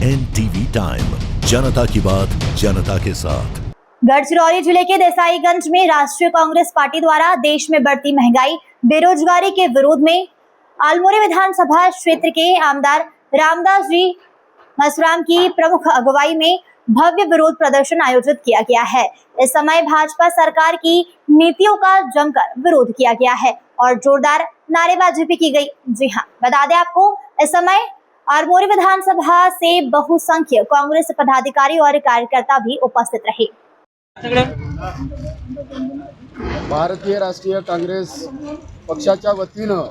NTV time, जनता की बात जनता के साथ। गढ़चिरौली जिले के देसाईगंज में राष्ट्रीय कांग्रेस पार्टी द्वारा देश में बढ़ती महंगाई, बेरोजगारी के विरोध में आलमोरी विधानसभा क्षेत्र के आमदार रामदास जी मसराम की प्रमुख अगुवाई में भव्य विरोध प्रदर्शन आयोजित किया गया है। इस समय भाजपा सरकार की नीतियों का जमकर विरोध किया गया है और जोरदार नारेबाजी भी की गई। जी हाँ, बता दें आपको, इस समय आलमोरी विधानसभा से बहुसंख्य कांग्रेस पदाधिकारी और कार्यकर्ता भी उपस्थित रहे। भारतीय राष्ट्रीय काँग्रेस पक्षाच्या वतीनं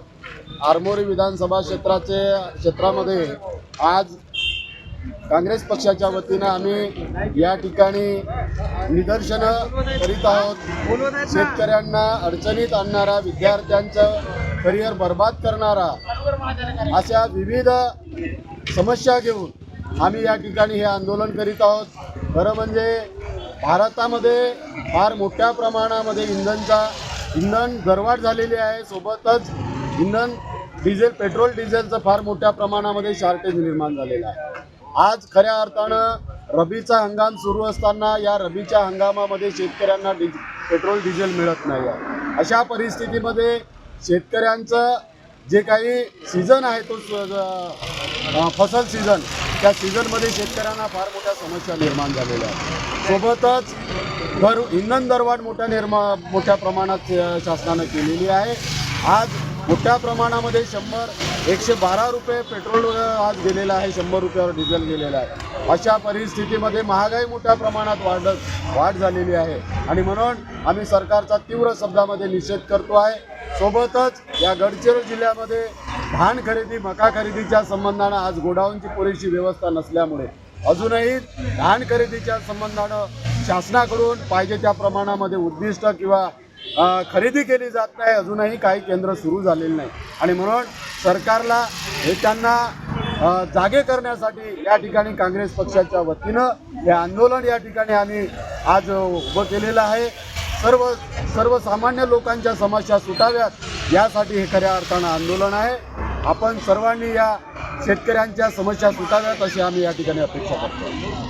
आरमोरी विधानसभा क्षेत्रामध्ये आज काँग्रेस पक्षाच्या वतीनं आम्ही या ठिकाणी निदर्शनं करीत आहोत। शेतकऱ्यांना अडचणीत आणणारा, विद्यार्थ्यांचं करिअर बर्बाद करणारा अशा विविध समस्या घेऊन आम्ही या ठिकाणी हे आंदोलन करीत आहोत। खरं म्हणजे भारतामध्ये फार मोठ्या प्रमाणामध्ये इंधन दरवाढ झालेली आहे। सोबतच पेट्रोल डिझेलचं फार मोठ्या प्रमाणामध्ये शॉर्टेज निर्माण झालेलं आहे। आज खऱ्या अर्थानं रबीचा हंगाम सुरू असताना या रबीच्या हंगामामध्ये शेतकऱ्यांना पेट्रोल डिझेल मिळत नाही आहे। अशा परिस्थितीमध्ये शेतकऱ्यांचं जे काही सीझन आहे तो फसल सीझन, त्या सीझनमध्ये शेतकऱ्यांना फार मोठ्या समस्या निर्माण झालेल्या आहेत। सोबतच इंधन दरवाढ मोठ्या प्रमाणात शासनानं केलेली आहे। आज मोठ्या प्रमाणामध्ये 112 रुपये पेट्रोल आज गेलेलं आहे, 100 रुपयावर डिझेल गेलेलं आहे। अशा परिस्थितीमध्ये महागाई मोठ्या प्रमाणात वाढ झालेली आहे आणि म्हणून आम्ही सरकारचा तीव्र शब्दामध्ये निषेध करतो आहे। सोबतच या गडचिरोली जिल्ह्यामध्ये धान खरेदी, मका खरेदीच्या संबंधानं आज गोडाऊनची पुरेशी व्यवस्था नसल्यामुळे अजूनही धान खरेदीच्या संबंधानं शासनाकडून पाहिजे त्या प्रमाणामध्ये उद्दिष्ट किंवा खरेदी केली जात नाही। अजूनही काही केंद्र सुरू झालेली नाही आणि म्हणून सरकारला हे त्यांना जागे करण्यासाठी या ठिकाणी काँग्रेस पक्षाच्या वतीनं हे आंदोलन या ठिकाणी आम्ही आज उभं केलेलं आहे। सर्वसामान्य लोकांच्या समस्या सुटाव्यात यासाठी हे खऱ्या अर्थानं आंदोलन आहे। आपण सर्वांनी या शेतकऱ्यांच्या समस्या सुटाव्यात अशी आम्ही या ठिकाणी अपेक्षा करतो।